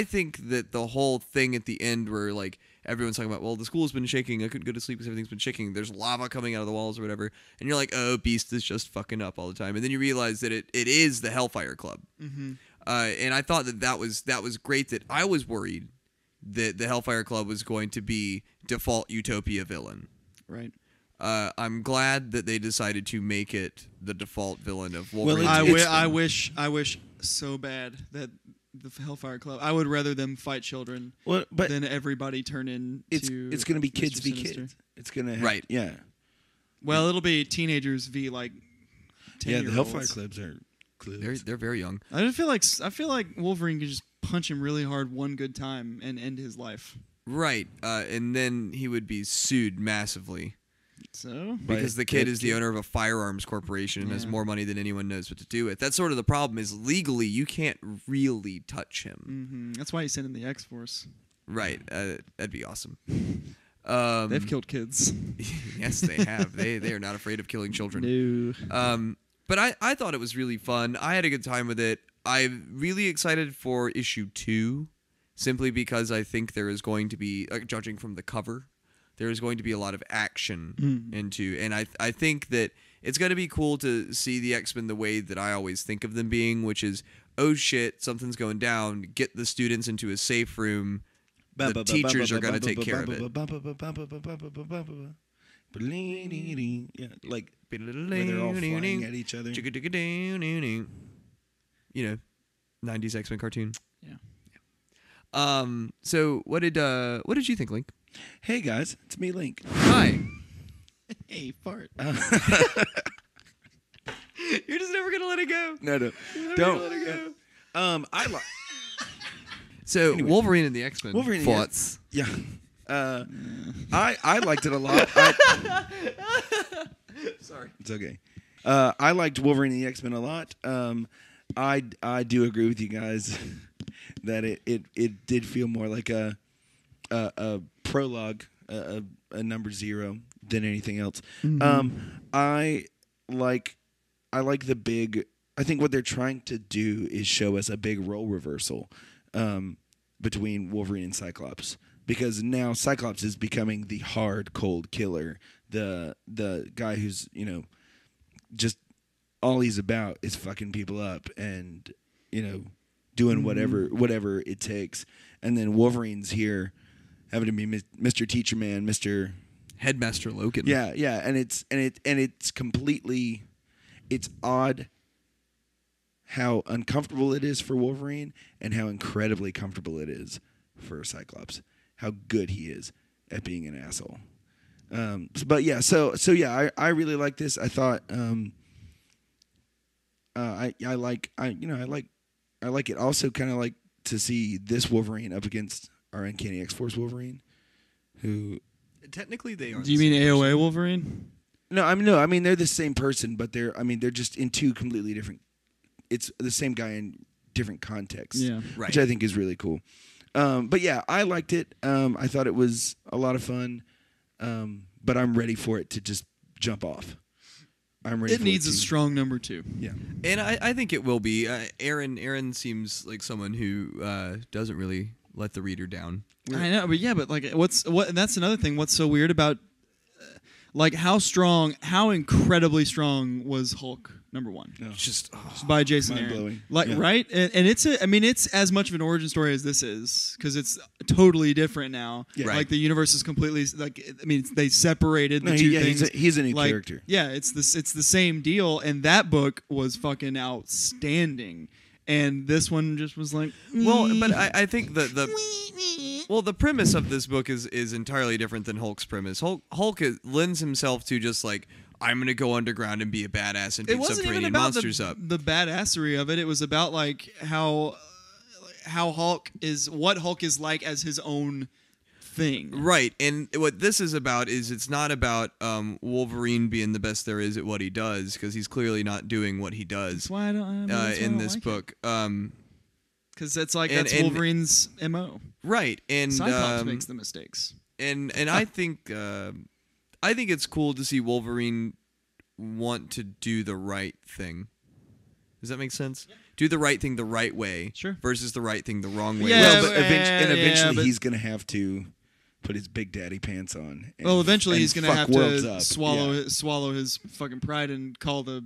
think that the whole thing at the end where like everyone's talking about, well, the school's been shaking. I couldn't go to sleep because everything's been shaking. There's lava coming out of the walls or whatever. And you're like, oh, Beast is just fucking up all the time. And then you realize that it is the Hellfire Club. And I thought that was great. That I was worried that the Hellfire Club was going to be default Utopia villain. Right. I'm glad that they decided to make it the default villain of Well, Wolverine. I wish so bad that the Hellfire Club. I would rather them fight children Well, but than everybody turn into. it's going to be kids Mr. v Sinister. kids. It's going to Right. Yeah. Well, it'll be teenagers v like. 10 Yeah. The year olds. Hellfire Clubs are clubs. they're very young. I feel like Wolverine could just punch him really hard one good time and end his life. Right. And then he would be sued massively. So Because the kid is the owner of a firearms corporation and has Yeah. more money than anyone knows what to do with. That's sort of the problem is legally you can't really touch him. that's why he sent in the X-Force. Right. That'd be awesome. They've killed kids. Yes, they have. They are not afraid of killing children. No. But I thought it was really fun. I had a good time with it. I'm really excited for issue 2 simply because I think there is going to be, judging from the cover, there is going to be a lot of action into, and I think that it's going to be cool to see the X-Men the way that I always think of them being, which is, oh shit, something's going down, get the students into a safe room, the teachers are going to take care of it. Yeah, like where they're all flying at each other. You know, 90s X-Men cartoon. Yeah. So what did you think, Link? Hey guys, it's me, Linc. Hi. Hey, fart. You're just never gonna let it go. No, don't. Let it go. I like. So Anyway. Wolverine and the X-Men. Wolverine and thoughts. Yeah. I liked it a lot. Sorry. It's okay. I liked Wolverine and the X-Men a lot. I do agree with you guys that it did feel more like a prologue, a number 0 than anything else. I like the big. I think what they're trying to do is show us a big role reversal between Wolverine and Cyclops, because now Cyclops is becoming the hard, cold killer, the guy who's just all he's about is fucking people up and doing whatever it takes. And then Wolverine's here having to be Mr. Teacher Man, Mr. Headmaster Logan. Yeah, and it's completely, it's odd how uncomfortable it is for Wolverine and how incredibly comfortable it is for Cyclops. How good he is at being an asshole. But yeah, so yeah, I really like this. I thought I like it. Also, kind of like to see this Wolverine up against our Uncanny X-Force Wolverine, who Technically, they are. Do you mean AOA Wolverine? no, I mean they're the same person, but they're just in two completely different. It's the same guy in different contexts, Yeah. Right. which I think is really cool. But yeah, I liked it. I thought it was a lot of fun, but I'm ready for it to just jump off. I'm ready. It for needs it a to, strong number 2. Yeah. And I think it will be. Aaron seems like someone who doesn't really let the reader down. I know, but like, and that's another thing. What's so weird about, like, how incredibly strong was Hulk #1? No. Just By Jason Mind-blowing. Aaron, like, Yeah. right? And it's as much of an origin story as this is, because it's totally different now. Yeah. Right. Like, the universe is completely they separated the two things. He's a new Like, character. Yeah, it's the same deal, and that book was fucking outstanding. And this one just was like, well, but I think the premise of this book is entirely different than Hulk's premise. Hulk lends himself to just like, I'm gonna go underground and be a badass and it beat wasn't even subterranean about monsters up. the badassery of it. It was about like how Hulk is, what Hulk is like as his own thing. Right, and what this is about is it's not about Wolverine being the best there is at what he does, because he's clearly not doing what he does That's why I don't. That's why I in don't this like book. because that's like and- that's and- Wolverine's MO. Right, and Cyclops makes the mistakes. and I think it's cool to see Wolverine want to do the right thing. Does that make sense? Yeah. Do the right thing the right way, Sure. versus the right thing the wrong way. Yeah, Well, but yeah, eventually but- he's gonna have to put his big daddy pants on. And, Well, eventually and he's going to fuck have worlds to up. swallow his fucking pride and call the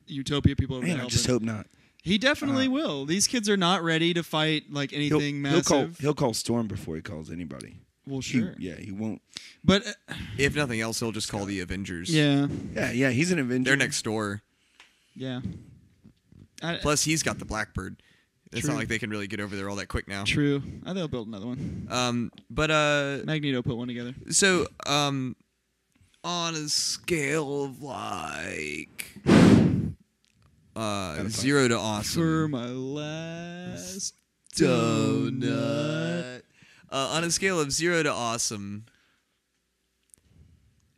Utopia people over to Man, I help just him. hope not. He definitely will. These kids are not ready to fight like anything massive. He'll call Storm before he calls anybody. Well, sure. He won't. But If nothing else, he'll just call the Avengers. yeah, Yeah, he's an Avenger. They're next door. yeah. Plus, he's got the Blackbird. It's True. not like they can really get over there all that quick now. True. They'll build another one. But Magneto put one together. so on a scale of like 0 to awesome. For my last donut. On a scale of 0 to awesome,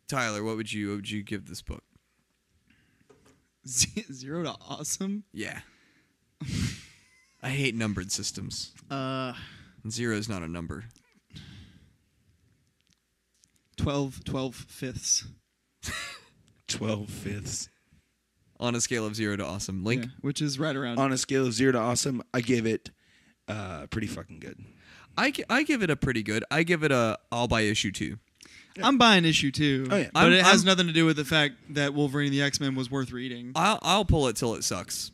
Tyler, what would you give this book? 0 to awesome. Yeah. I hate numbered systems. 0 is not a number. 12 fifths. 12 fifths. On a scale of 0 to awesome. Link? Yeah, which is right around. On a scale of 0 to awesome, I give it pretty fucking good. I give it a pretty good. I give it a I'll buy issue 2. I'm buying issue 2. Oh, yeah. But it has I'm- nothing to do with the fact that Wolverine and the X-Men was worth reading. I'll pull it till it sucks.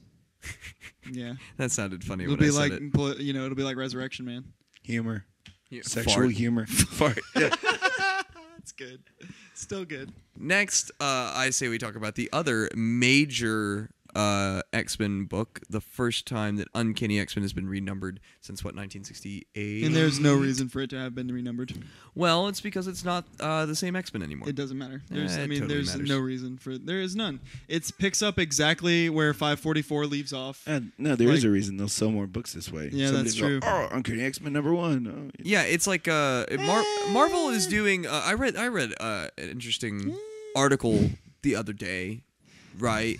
Yeah. That sounded funny It'll when I be said like it. it'll be like Resurrection Man. Humor. Sexual Fart. humor. Fart. Yeah. That's good. Still good. Next, I say we talk about the other major X-Men book, the first time that Uncanny X-Men has been renumbered since, 1968? And there's no reason for it to have been renumbered. Well, it's because it's not the same X-Men anymore. It doesn't matter. It totally There's matters. no reason for it. There is none. It picks up exactly where 544 leaves off. No, there is Like- a reason they'll sell more books this way. Yeah, Somebody that's go, true. Oh, Uncanny X-Men #1. Oh, Yeah, it's like Marvel is doing. I read an interesting article the other day, right?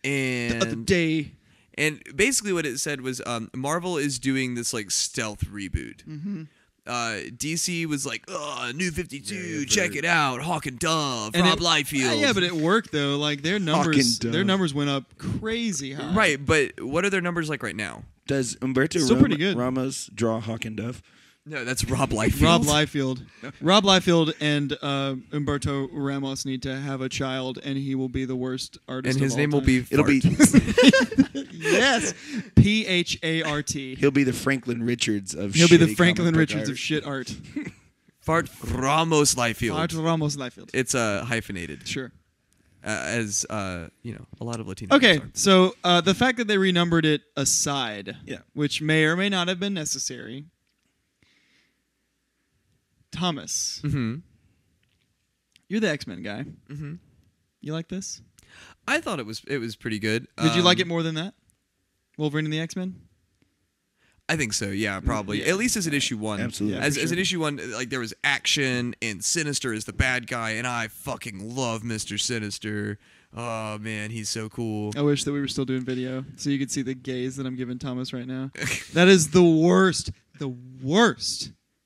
And The other day. And basically, what it said was Marvel is doing this like stealth reboot. Mm-hmm. DC was like, New 52, Yeah, check it out, Hawk and Dove, And Rob it- Liefeld. Yeah, but it worked though. Like their numbers, Dove. their numbers went up crazy high. right. But what are their numbers like right now? Does Umberto Still pretty good. Ramos draw Hawk and Dove? No, that's Rob Liefeld. Rob Liefeld. Rob Liefeld and Umberto Ramos need to have a child, and he will be the worst artist. And his of all name will time. be. It'll be yes, Phart. he'll be the Franklin Richards of. He'll be the shitty Franklin comic book Richards art. of shit art. Fart Ramos Liefeld. Phart Ramos Liefeld. It's hyphenated. Sure. As a lot of Latino. Okay, names are. so the fact that they renumbered it aside, Yeah. which may or may not have been necessary. Thomas, Mm-hmm. you're the X-Men guy. Mm-hmm. You like this? I thought it was pretty good. Did you like it more than that? Wolverine and the X-Men? I think so. Yeah, probably. Yeah. At least as an issue 1. Absolutely. Yeah, As for an sure. issue 1, like there was action and Sinister is the bad guy, and I fucking love Mr. Sinister. Oh man, he's so cool. I wish that we were still doing video so you could see the gaze that I'm giving Thomas right now. That is the worst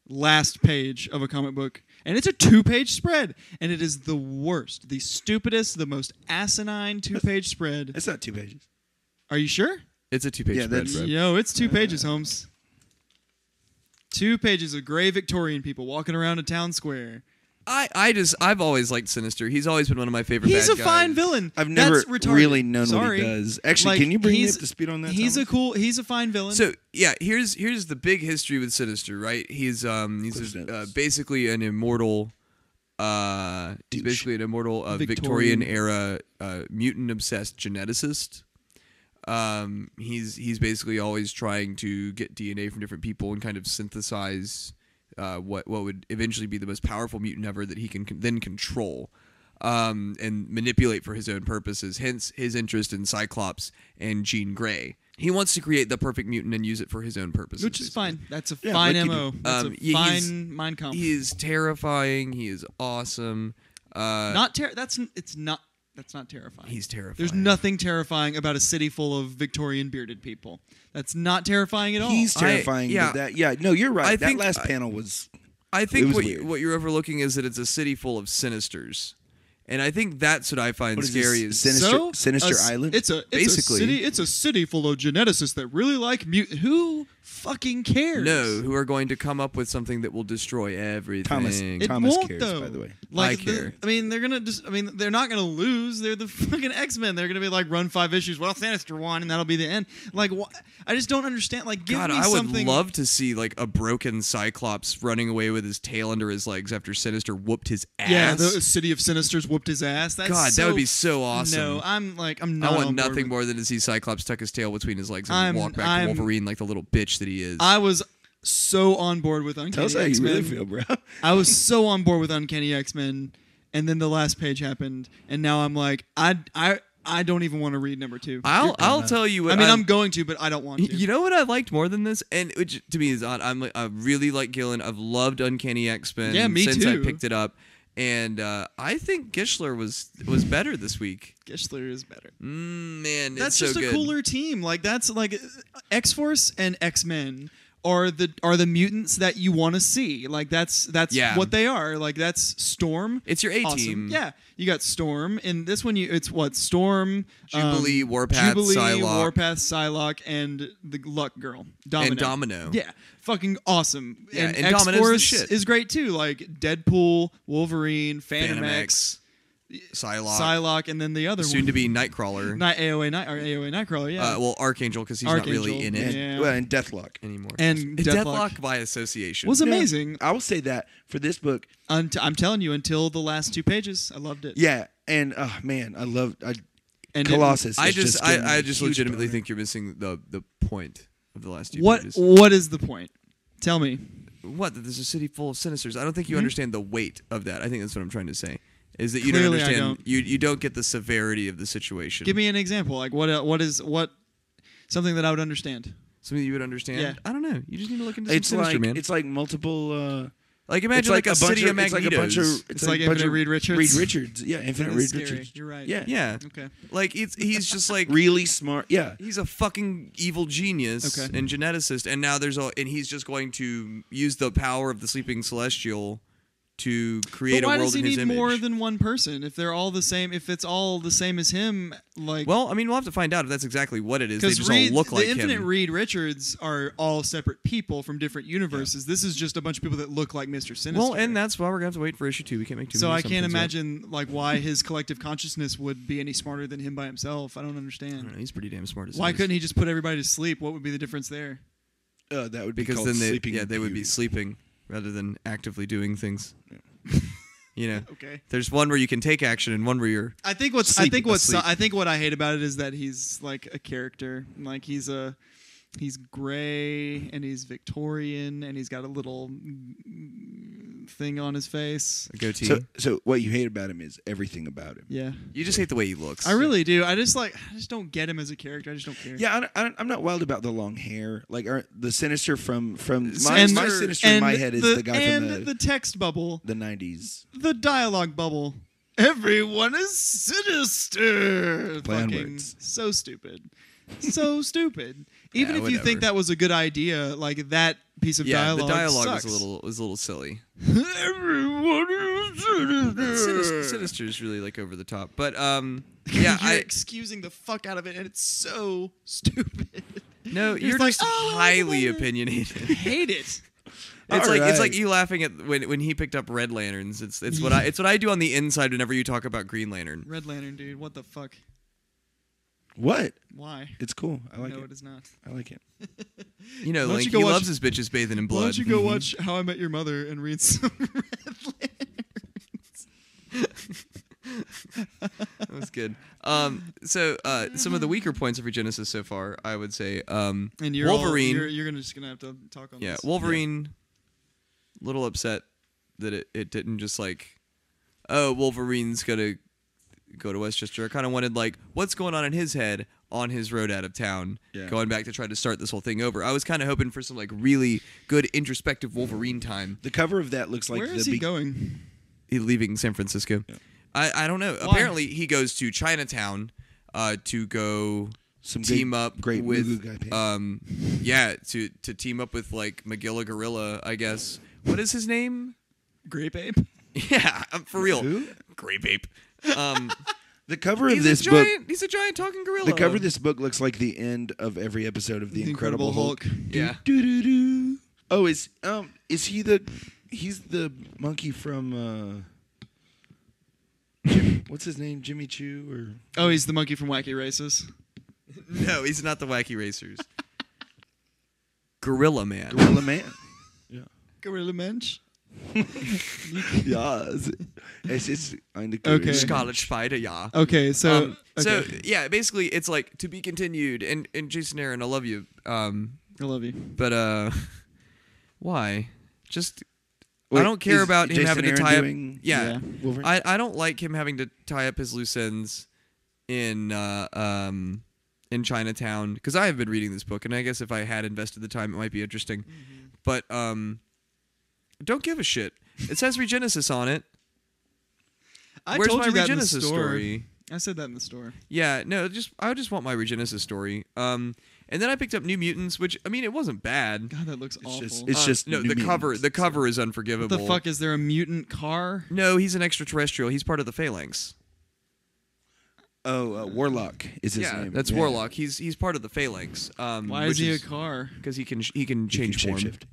last page of a comic book. And it's a 2-page spread. And it is the worst, the stupidest, the most asinine 2-page spread. It's not 2 pages. Are you sure? It's a 2-page Yeah, spread. that's- bro. Yo, it's 2 pages, Holmes. 2 pages of gray Victorian people walking around a town square. I've always liked Sinister. He's always been one of my favorite He's bad a guys. fine villain. I've never That's retarded. really known Sorry. what he does. Actually, Like, can you bring me he's- up to speed on that? He's Thomas? he's a fine villain. So yeah, here's the big history with Sinister, right? He's Cliff Notes. basically an immortal. He's Douche. basically an immortal Victorian. Victorian era mutant obsessed geneticist. He's basically always trying to get DNA from different people and kind of synthesize what would eventually be the most powerful mutant ever that he can then control and manipulate for his own purposes. Hence his interest in Cyclops and Jean Grey. He wants to create the perfect mutant and use it for his own purposes. which is basically. fine. That's a Yeah, fine like you MO. do. That's Yeah, a he's- fine Mein Kampf. He is terrifying. He is awesome. Not that's not terrifying. He's terrifying. There's nothing terrifying about a city full of Victorian bearded people. That's not terrifying at all. He's terrifying. yeah. No, you're right. I That think- last panel was. I It think was what weird. what you're overlooking is that it's a city full of Sinisters, and I think that's what I find What is scary. this, Is Sinister Island? It's a Basically. city. It's a city full of geneticists that really like mutant. Who fucking cares? no, who are going to come up with something that will destroy everything. Thomas. It Thomas won't, cares, though. by the way. Like, I care. they're gonna just. I mean, they're not gonna lose. They're the fucking X-Men. They're gonna be like, run 5 issues. Well, Sinister won, and that'll be the end. Like, I just don't understand. Like, give God, me I would something. love to see like a broken Cyclops running away with his tail under his legs after Sinister whooped his ass. Yeah, the city of Sinisters whooped his ass. That's God, that would be so awesome. No, I'm not. I on want board nothing with- more than to see Cyclops tuck his tail between his legs and I'm- walk back I'm- to Wolverine like the little bitch that he is. I was so on board with Tell Uncanny us how you X-Men. really feel, bro. I was so on board with Uncanny X-Men, and then the last page happened, and now I'm like, I don't even want to read number 2. I'll tell you what. I mean, I'm going to, but I don't want to. You know what I liked more than this, and which to me is odd. I really like Gillen. I've loved Uncanny X-Men Yeah, me since too. I picked it up, and I think Gischler was better this week. Gischler is better. Man, That's it's just so a good. cooler team. Like that's like X-Force and X-Men are the mutants that you want to see. Like that's Yeah. what they are. Like that's Storm. It's your A Awesome. team. Yeah, you got Storm. In this one, it's what Storm, Jubilee, Warpath, Psylocke. Warpath, Psylocke, and the Luck Girl, Domino. And Domino. Yeah, fucking awesome. Yeah, and X Domino's the Force shit. is great too. Like Deadpool, Wolverine, Phantom Phantom X. X. Psylocke, and then the other soon one. to be Nightcrawler. AOA Nightcrawler, yeah. Well, Archangel because he's not really in it and Deathlock anymore. And Deathlock by association was amazing. I will say that for this book. I'm telling you, until the last 2 pages, I loved it. Yeah, and oh man, I loved And Colossus. I is just huge legitimately boner. think you're missing the point of the last 2 What pages. is the point? Tell me. What? That there's a city full of Sinisters. I don't think you Hmm? understand the weight of that. I think that's what I'm trying to say. Is that you Clearly, I don't understand? don't. You don't get the severity of the situation. Give me an example. Like what is something that I would understand? Something you would understand. Yeah. I don't know. You just need to look into It's some Sinister, man. it's like multiple. Like imagine like a city of it's like a bunch of. Magnetos. It's like a bunch Infinite of Reed Richards. Reed Richards, yeah, Infinite That's Reed scary. Richards. You're right. Yeah, Yeah. Okay. Like he's just like really smart. Yeah, he's a fucking evil genius Okay. and geneticist, and now and he's just going to use the power of the sleeping celestial to create But why a world does he in his need image. more than one person? If they're all the same, if it's all the same as him, like Well, I mean, we'll have to find out if that's exactly what it is. They because just all look like the Infinite him. Reed Richards are all separate people from different universes. This is just a bunch of people that look like Mr. Sinister. Well, and that's why we're gonna have to wait for issue 2. We can't make too so many I can't assumptions yet. imagine like why his collective consciousness would be any smarter than him by himself. I don't I don't understand. know, he's pretty damn smart. As Why it is. couldn't he just put everybody to sleep? What would be the difference there? that would be Because called then sleeping. they would be beauty. sleeping rather than actively doing things. You know, Okay. there's one where you can take action and one where you're. I think asleep. what I hate about it is that he's like a character. Like he's gray and he's Victorian and he's got a little thing on his face. A goatee. So what you hate about him is everything about him. Yeah. You just hate the way he looks. I really do. I just don't get him as a character. I just don't care. Yeah, I'm not wild about the long hair. Like the Sinister from my Sinister and in my head is the guy from the text bubble, the 90s. the dialogue bubble. Everyone is sinister. Play on Fucking words. so stupid. So stupid. Even Yeah, if you think whatever. that was a good idea, like that piece of Yeah, dialogue the dialogue sucks. was a little silly. Everyone is sinister. Sinister's really like over the top, but yeah, You're I excusing the fuck out of it, and it's so stupid. no, You're you're like, just "Oh, highly whatever." opinionated. I hate it. It's Alright. like you laughing at when he picked up Red Lanterns. It's what I do on the inside whenever you talk about Green Lantern. Red Lantern, dude. What the fuck? What? Why? It's cool. I like no, it. it is not. I like it. You know, Why don't like you go he watch- loves his bitches bathing in blood. Why don't you go watch How I Met Your Mother and read some Red Lanterns? That was good. So some of the weaker points of Regenesis so far, I would say, And you're Wolverine. you're just gonna have to talk on Yeah, this. Wolverine. Little upset that it didn't just like, oh, Wolverine's gonna go to Westchester. I kind of wanted like, what's going on in his head on his road out of town, Yeah. going back to try to start this whole thing over. I was kind of hoping for some like really good introspective Wolverine time. The cover of that looks like Where the is he going? He leaving San Francisco. Yeah. I don't know. Why? Apparently, he goes to Chinatown to go Some team great- up great with Mugu guy paint. yeah, to team up with like Magilla Gorilla, I guess. What is his name? Grape Ape? Yeah, for real. Who? Grape Ape. The cover of He's this a book. giant. He's a giant talking gorilla. The cover of this book looks like the end of every episode of The Incredible Hulk. Yeah. Doo-doo-doo. Oh, is he he's the monkey from what's his name? Jimmy Choo or Oh, he's the monkey from Wacky Races. No, he's not the Wacky Racers. Gorilla Man. Gorilla Man? Gorilla Mensch? Ja, es ist eine Okay. Scarlet Spider, yeah. Okay, so So okay. yeah, basically it's like to be continued. And Jason Aaron, I love you. I love you. But why? Just Wait, I don't care is about him Jason having to Aaron tie up. doing Yeah, Wolverine? I don't like him having to tie up his loose ends in Chinatown because I have been reading this book and I guess if I had invested the time it might be interesting. Mm-hmm. But don't give a shit. It says Regenesis on it. I Where's told my you that in the Regenesis store. story? I said that in the store. Yeah, no, I just want my Regenesis story. And then I picked up New Mutants, which I mean it wasn't bad. God, that looks awful. It's just no, New the cover. Mutants. The cover is unforgivable. What the fuck? Is there a mutant car? No, he's an extraterrestrial. He's part of the Phalanx. Warlock is his Yeah, name. that's Warlock. He's part of the Phalanx. Why is he a car? Because he can change form. Shapeshift.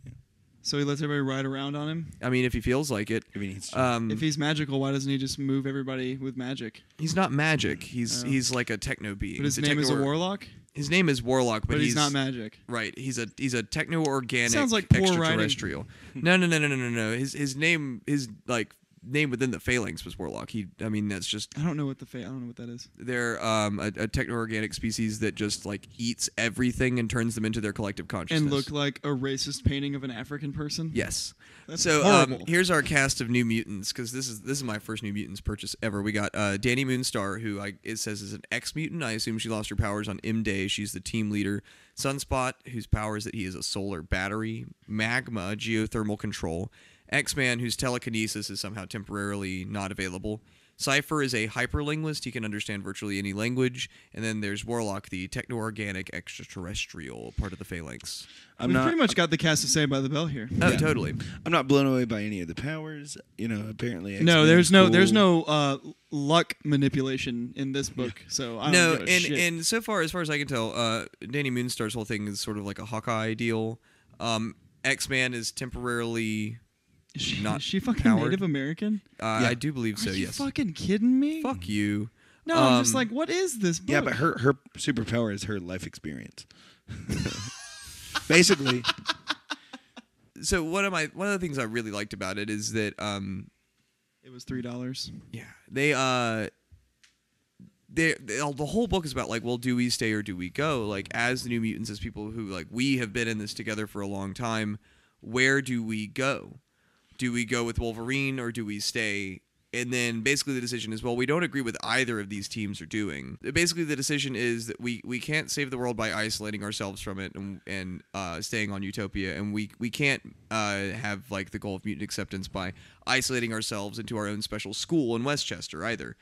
So he lets everybody ride around on him. I mean, if he feels like it. If he needs to. If he's magical, why doesn't he just move everybody with magic? He's not magic. He's like a techno being. But his name is a warlock. His name is Warlock, but he's not magic. Right. He's a techno-organic Sounds like poor extraterrestrial. No. His name within the Phalanx was Warlock. That's just. I don't know what that is. They're a techno-organic species that just like eats everything and turns them into their collective consciousness. And look like a racist painting of an African person. Yes. That's so horrible. Here's our cast of New Mutants, because this is my first New Mutants purchase ever. We got Danny Moonstar, who it says is an ex-mutant. I assume she lost her powers on M-Day. She's the team leader. Sunspot, whose power is that he is a solar battery. Magma, geothermal control. X-Man, whose telekinesis is somehow temporarily not available. Cypher is a hyperlinguist. He can understand virtually any language. And then there's Warlock, the techno-organic extraterrestrial part of the Phalanx. We've pretty much got the cast to say by the bell here. Oh, totally. I'm not blown away by any of the powers. Apparently. No, X-Men there's cool. no luck manipulation in this book. So I don't give a shit. And so far as I can tell, Danny Moonstar's whole thing is sort of like a Hawkeye deal. X-Man is temporarily. Is she fucking powered. Native American? I do believe so. Are you yes. fucking kidding me? Fuck you. No, I'm just like, what is this book? Yeah, but her superpower is her life experience. Basically. So one of the things I really liked about it is that it was $3. yeah, the whole book is about like, well, do we stay or do we go? Like, as the New Mutants, as people who like we have been in this together for a long time, where do we go? Do we go with Wolverine or do we stay? And then basically the decision is, well, we don't agree with either of these teams are doing. Basically the decision is that we can't save the world by isolating ourselves from it and staying on Utopia, and we can't have like the goal of mutant acceptance by isolating ourselves into our own special school in Westchester either.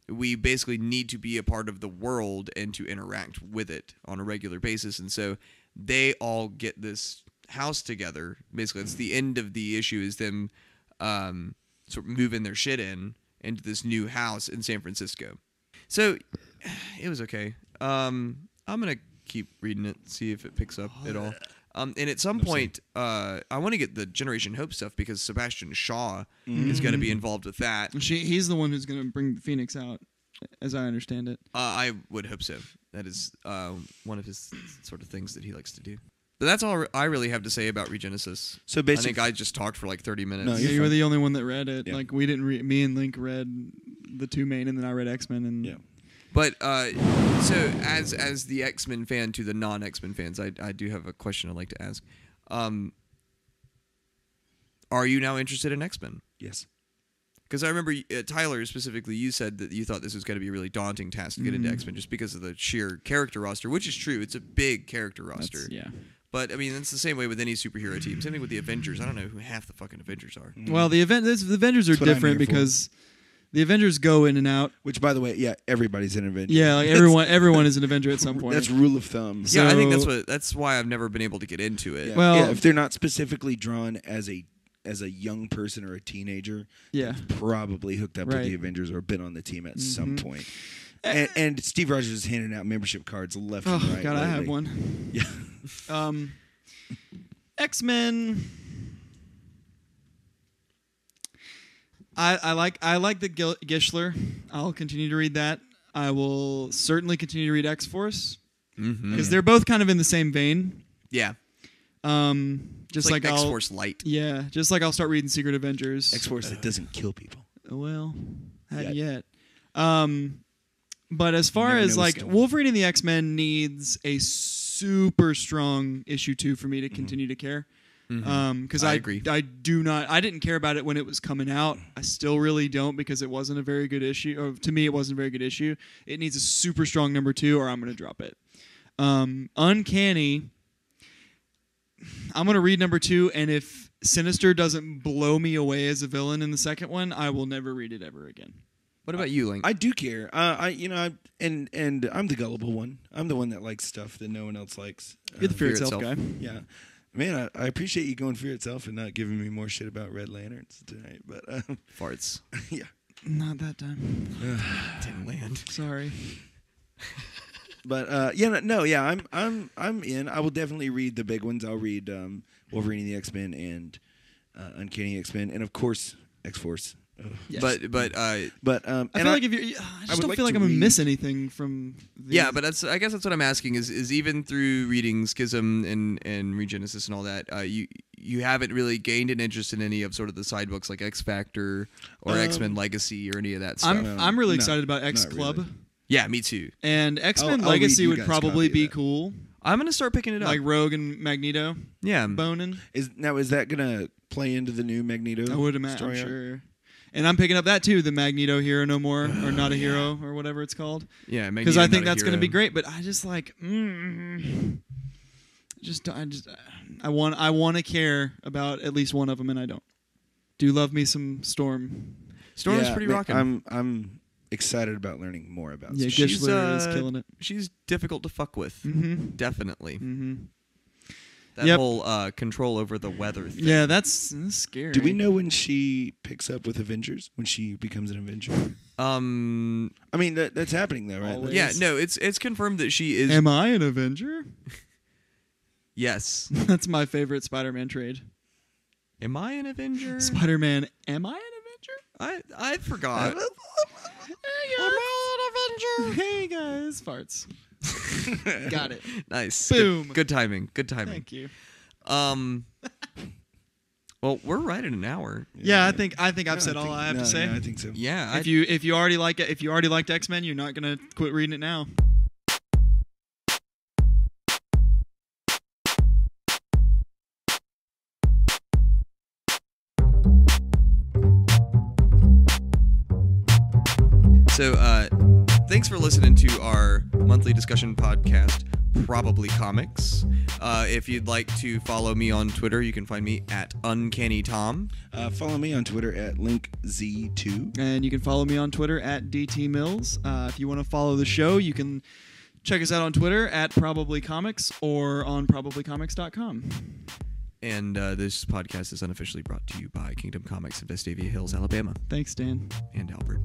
We basically need to be a part of the world and to interact with it on a regular basis, and so they all get this house together. Basically, it's the end of the issue is them sort of moving their shit into this new house in San Francisco. So it was okay. I'm gonna keep reading it, see if it picks up at all. And at some point, I want to get the Generation Hope stuff because Sebastian Shaw is going to be involved with that. He's the one who's going to bring Phoenix out, as I understand it. I would hope so. That is one of his sort of things that he likes to do. But that's all I really have to say about Regenesis. So I basically, think I just talked for like 30 minutes. No, Yeah, you were the only one that read it. Yeah. Like we didn't read. Me and Linc read the two main, and then I read X-Men. And yeah. But so as the X-Men fan to the non-X-Men fans, I do have a question I'd like to ask. Are you now interested in X-Men? Yes. Because I remember Tyler specifically, you said that you thought this was going to be a really daunting task to get into X-Men just because of the sheer character roster, which is true. It's a big character roster. Yeah. But I mean, it's the same way with any superhero team. Same thing with the Avengers. I don't know who half the fucking Avengers are. Well, the Avengers are That's what I'm different here for. because the Avengers go in and out. Which, by the way, yeah, everybody's an Avenger. Yeah, like everyone is an Avenger at some point. That's rule of thumb. So- Yeah, I think that's why I've never been able to get into it. Yeah. Well- Yeah, if they're not specifically drawn as a young person or a teenager, Yeah. probably hooked up with Right. the Avengers or been on the team at some point. And Steve Rogers is handing out membership cards left and Oh right. God, I have lately. one. Yeah. X-Men. I like the Gischler. I'll continue to read that. I will certainly continue to read X-Force because they're both kind of in the same vein. Yeah. Just Like like I'll X-Force Light. yeah, just like I'll start reading Secret Avengers. X-Force that doesn't kill people. Well, hadn't Yet. yet. But as far never as know like what's Wolverine and the X-Men needs a super strong issue 2 for me to continue to care. Because I agree. I didn't care about it when it was coming out. I still really don't because it wasn't a very good issue. Or to me, it wasn't a very good issue. It needs a super strong number 2 or I'm going to drop it. Uncanny. I'm going to read number 2, and if Sinister doesn't blow me away as a villain in the second one, I will never read it ever again. What about you, Linc? I do care. And I'm the gullible one. I'm the one that likes stuff that no one else likes. You're the Fear Fear Itself Itself. guy. Yeah. Man, I appreciate you going Fear Itself and not giving me more shit about Red Lanterns tonight. But Farts. yeah. Not that time. Didn't land. Sorry. But I'm in. I will definitely read the big ones. I'll read Wolverine and the X-Men and Uncanny X-Men, and of course X-Force. Yes. But I feel like if you're, I just don't like feel like to I'm gonna read- miss anything from. Yeah, but I guess that's what I'm asking is even through reading Schism and Regenesis and all that, you haven't really gained an interest in any of sort of the side books like X Factor or X-Men Legacy or any of that stuff. I'm really No, excited about X not Club, really. Yeah, me too. and X-Men I'll read Legacy you would guys' probably copy of be that. cool, I'm gonna start picking it up. like Rogue and Magneto Yeah, boning. Is that gonna play into the new Magneto? I would imagine, story arc? sure. And I'm picking up that too, the Magneto Hero No More, or Not a Hero, or whatever it's called. yeah, Because I think that's going to be great. But I just like, I want to care about at least one of them, and I don't. Do love me some Storm. Storm's Yeah, pretty man, rocking. I'm excited about learning more about. Yeah, Storm. Gishler is killing it. She's difficult to fuck with. Mm-hmm. Definitely. Mm-hmm. That Yep. whole control over the weather thing. Yeah, that's scary. Do we know when she picks up with Avengers? When she becomes an Avenger? I mean, that's happening though, right? Always. Yeah, no, it's confirmed that she is. Am I an Avenger? Yes. That's my favorite Spider-Man trade. Am I an Avenger? Spider-Man, am I an Avenger? I forgot. Hey guys, farts. Got it. Nice. Boom. Good timing. Good timing. Thank you. Well, we're right at an hour. Yeah, I think I've said all I have to say. Yeah, I think so. Yeah. If you already like it, if you already liked X-Men, you're not gonna quit reading it now. So, thanks for listening to our monthly discussion podcast, Probably Comics. If you'd like to follow me on Twitter, you can find me at Uncanny Tom. Follow me on Twitter at LincZ2. And you can follow me on Twitter at DTMills. If you want to follow the show, you can check us out on Twitter at Probably Comics or on probablycomics.com. And this podcast is unofficially brought to you by Kingdom Comics in Vestavia Hills, Alabama, Thanks, Dan. and Albert.